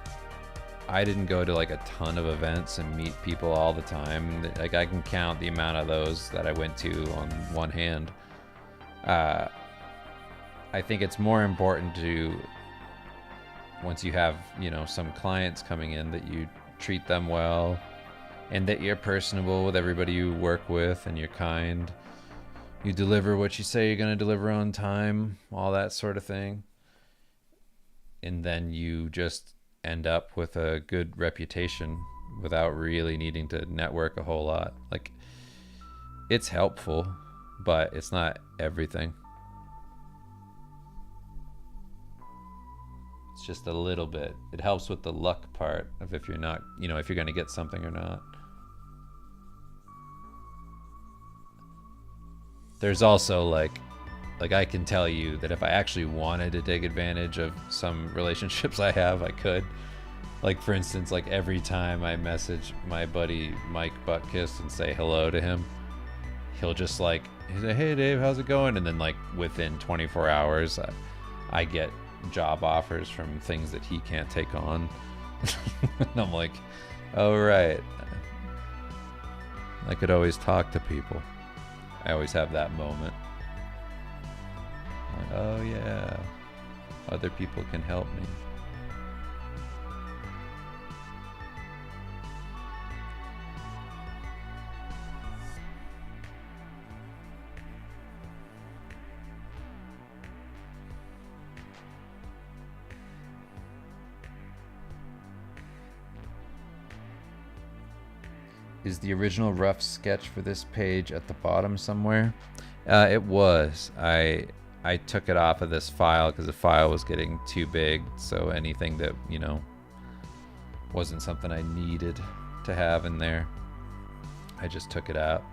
I didn't go to like a ton of events and meet people all the time. Like I can count the amount of those that I went to on one hand. I think it's more important to, once you have, you know, some clients coming in, that you treat them well and that you're personable with everybody you work with and you're kind. You deliver what you say you're going to deliver on time, all that sort of thing. And then you just end up with a good reputation without really needing to network a whole lot. Like, it's helpful, but it's not everything. It's just a little bit. It helps with the luck part of if you're not, you know, if you're going to get something or not. There's also like I can tell you that if I actually wanted to take advantage of some relationships I have, I could. Like, for instance, like every time I message my buddy Mike Buttkiss and say hello to him, he'll just like, he'll say, hey Dave, how's it going? And then like within 24 hours, I get job offers from things that he can't take on. And I'm like, oh right, I could always talk to people. I always have that moment. Like, oh yeah, other people can help me. Is the original rough sketch for this page at the bottom somewhere? It was. I took it off of this file because the file was getting too big. So anything that, you know, wasn't something I needed to have in there, I just took it out.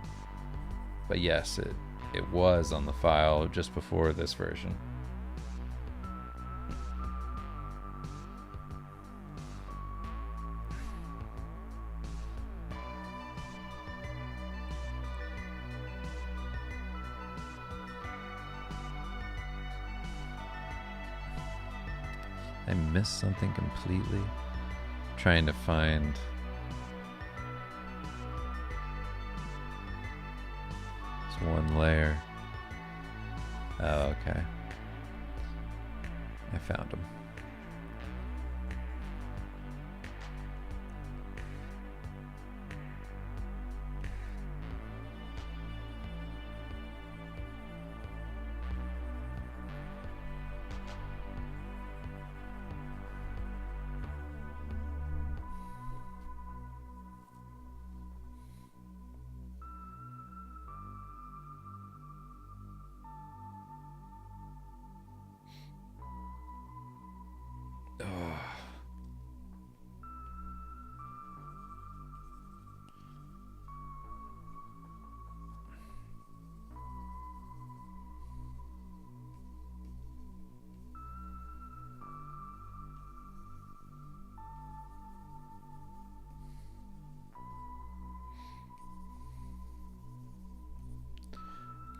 But yes, it was on the file just before this version. I missed something completely. Trying to find. It's one layer. Oh, okay. I found him.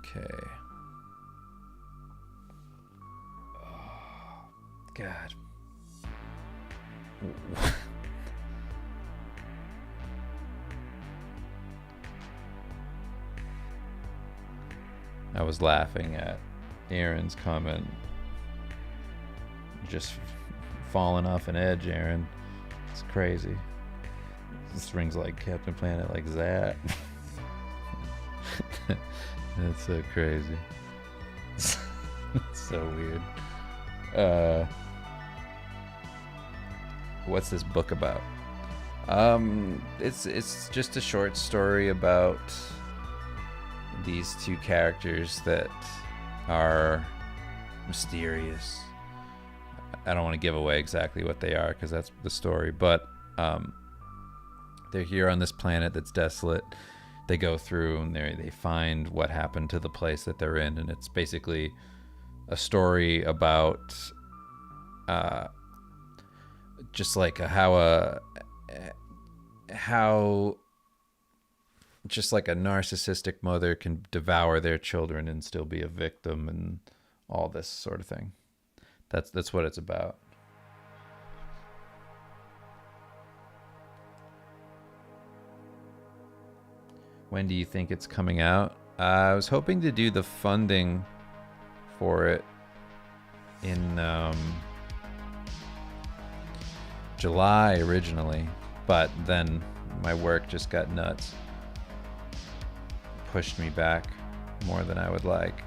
Okay. Oh, God. I was laughing at Aaron's comment. Just falling off an edge, Aaron. It's crazy. This ring's like Captain Planet, like that. That's so crazy. It's so weird. What's this book about? It's just a short story about these two characters that are mysterious. I don't want to give away exactly what they are because that's the story, but they're here on this planet that's desolate. They go through and they find what happened to the place that they're in, and it's basically a story about just like how just like a narcissistic mother can devour their children and still be a victim, and all this sort of thing. That's what it's about. When do you think it's coming out? I was hoping to do the funding for it in July originally, but then my work just got nuts. Pushed me back more than I would like.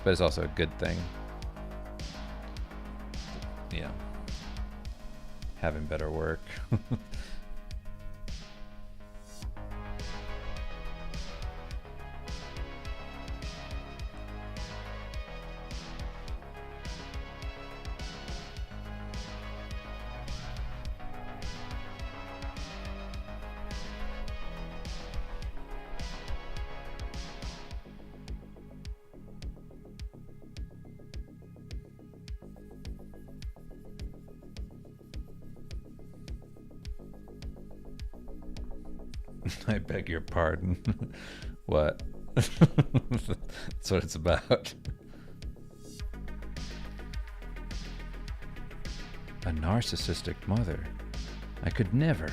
But it's also a good thing. Yeah. Having better work. I beg your pardon. What? That's what it's about. A narcissistic mother. I could never.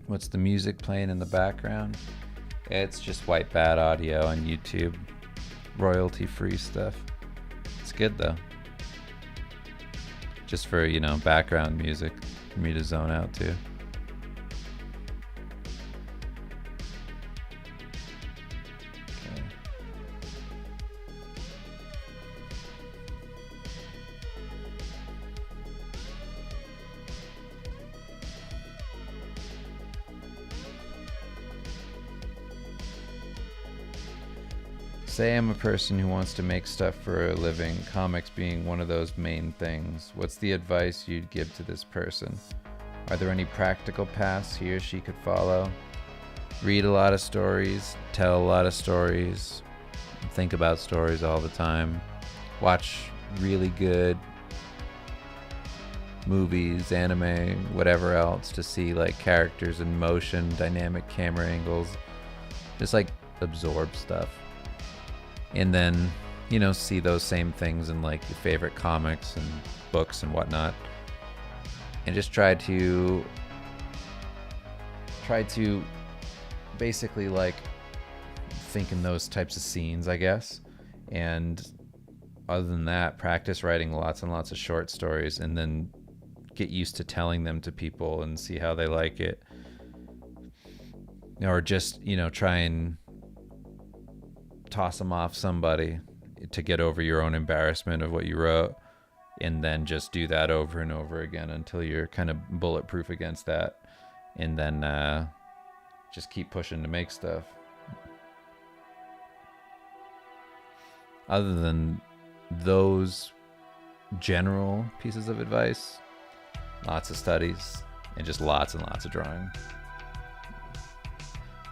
What's the music playing in the background? It's just White Bat Audio on YouTube. Royalty-free stuff. It's good though. just for, you know, background music for me to zone out to. Say I'm a person who wants to make stuff for a living, comics being one of those main things. What's the advice you'd give to this person? Are there any practical paths he or she could follow? Read a lot of stories, tell a lot of stories, think about stories all the time, watch really good movies, anime, whatever else to see like characters in motion, dynamic camera angles, just like absorb stuff. And then, you know, see those same things in like your favorite comics and books and whatnot. And just try to basically like think in those types of scenes, I guess. And other than that, practice writing lots and lots of short stories and then get used to telling them to people and see how they like it. Or just, you know, try and toss them off somebody to get over your own embarrassment of what you wrote, and then just do that over and over again until you're kind of bulletproof against that, and then just keep pushing to make stuff. Other than those general pieces of advice, lots of studies and just lots and lots of drawing.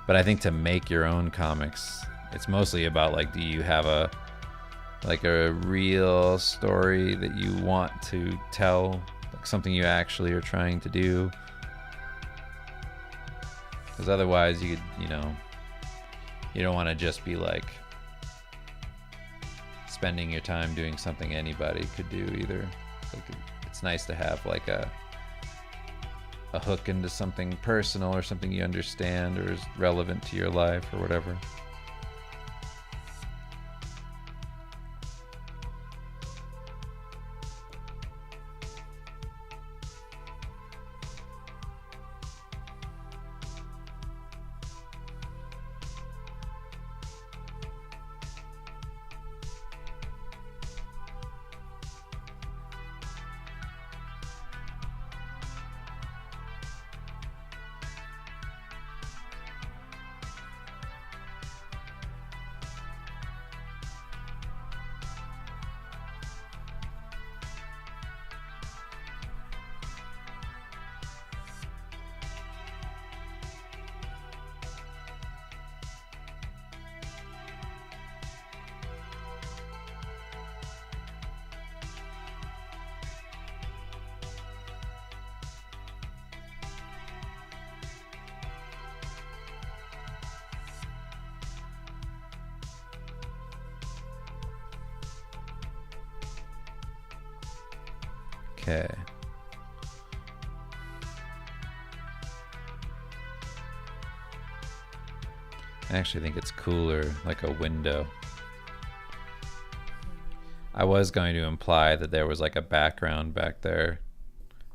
But I think to make your own comics, it's mostly about like, do you have a real story that you want to tell, like something you actually are trying to do? Because otherwise you don't want to just be like spending your time doing something anybody could do either. Like, it's nice to have like a hook into something personal or something you understand or is relevant to your life or whatever. Okay. I actually think it's cooler, like a window. I was going to imply that there was like a background back there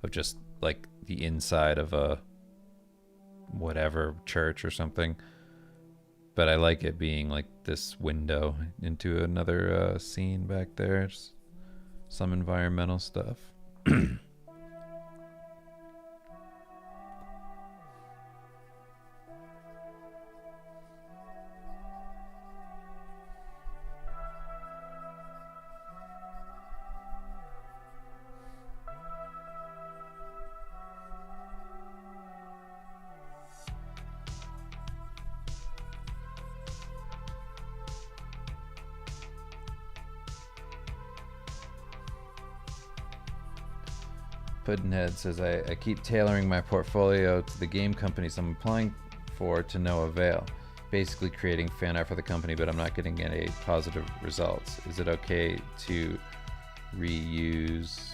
of just like the inside of a whatever church or something. But I like it being like this window into another scene back there. Just some environmental stuff. Puddinhead says, I keep tailoring my portfolio to the game companies I'm applying for to no avail. Basically creating fan art for the company, but I'm not getting any positive results. Is it okay to reuse?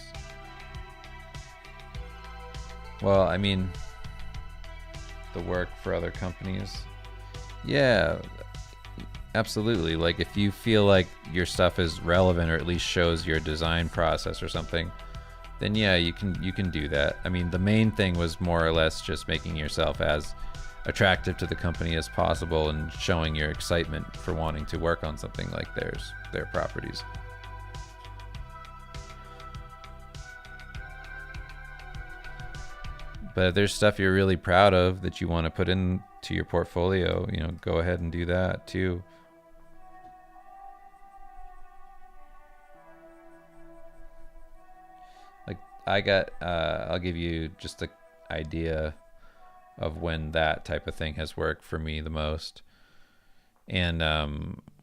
Well, I mean, the work for other companies. Yeah, absolutely. Like if you feel like your stuff is relevant or at least shows your design process or something, then yeah, you can do that. I mean, the main thing was more or less just making yourself as attractive to the company as possible and showing your excitement for wanting to work on something like their properties. But if there's stuff you're really proud of that you want to put into your portfolio, you know, go ahead and do that too. Like I'll give you just an idea of when that type of thing has worked for me the most. And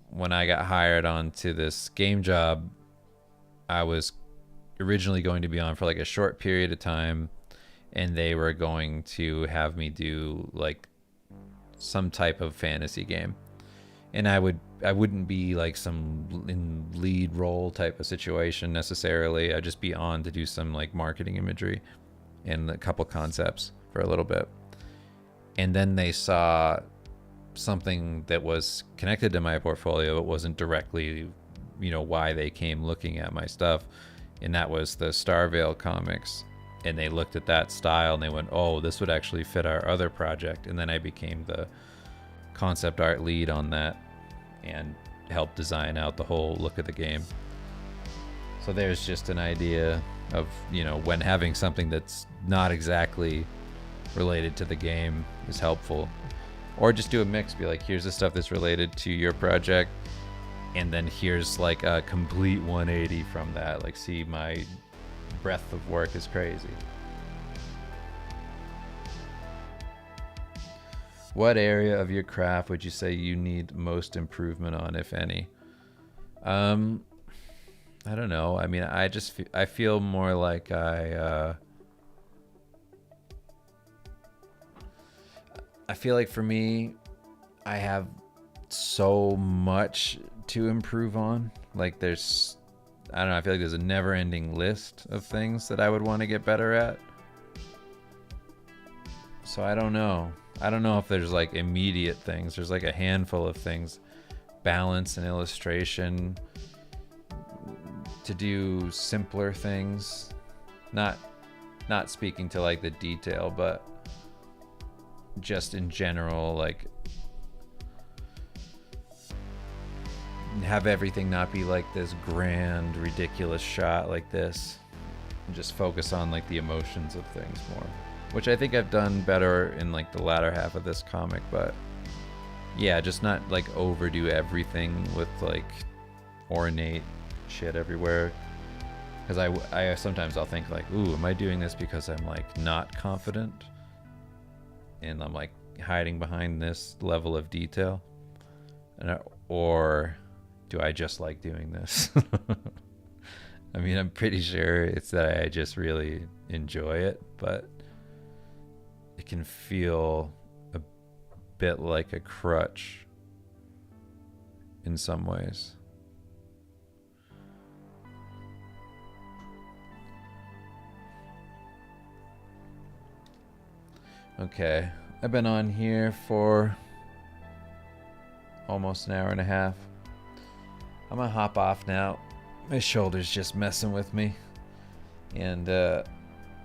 when I got hired onto this game job, I was originally going to be on for like a short period of time, and they were going to have me do like some type of fantasy game. And I wouldn't be like some in lead role type of situation necessarily. I'd just be on to do some like marketing imagery and a couple concepts for a little bit. And then they saw something that was connected to my portfolio. It wasn't directly, you know, why they came looking at my stuff. And that was the Starvale comics. And they looked at that style and they went, oh, this would actually fit our other project. And then I became the concept art lead on that and helped design out the whole look of the game. So there's just an idea of, you know, when having something that's not exactly related to the game is helpful. Or just do a mix, be like, here's the stuff that's related to your project, and then here's like a complete 180 from that. Like, see, my breadth of work is crazy. What area of your craft would you say you need most improvement on, if any? I don't know. I mean, I feel more like I feel like for me, I have so much to improve on. Like I don't know, I feel like there's a never-ending list of things that I would want to get better at. So I don't know. I don't know if there's like immediate things. There's like a handful of things. Balance and illustration. To do simpler things. Not speaking to like the detail, but just in general, like have everything not be like this grand, ridiculous shot like this, and just focus on like the emotions of things more, which I think I've done better in like the latter half of this comic. But yeah, just not like overdo everything with like ornate shit everywhere, because I sometimes I'll think like, ooh, am I doing this because I'm like not confident and I'm like hiding behind this level of detail, or do I just like doing this? I mean, I'm pretty sure it's that I just really enjoy it, but it can feel a bit like a crutch in some ways. Okay, I've been on here for almost an hour and a half. I'm gonna hop off now. My shoulder's just messing with me. And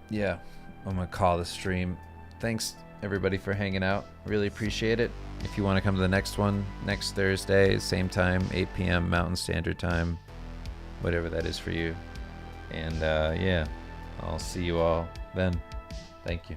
yeah, I'm gonna call the stream. Thanks everybody for hanging out. Really appreciate it. If you want to come to the next one, next Thursday, same time, 8 p.m. Mountain Standard Time, whatever that is for you. And yeah, I'll see you all then. Thank you.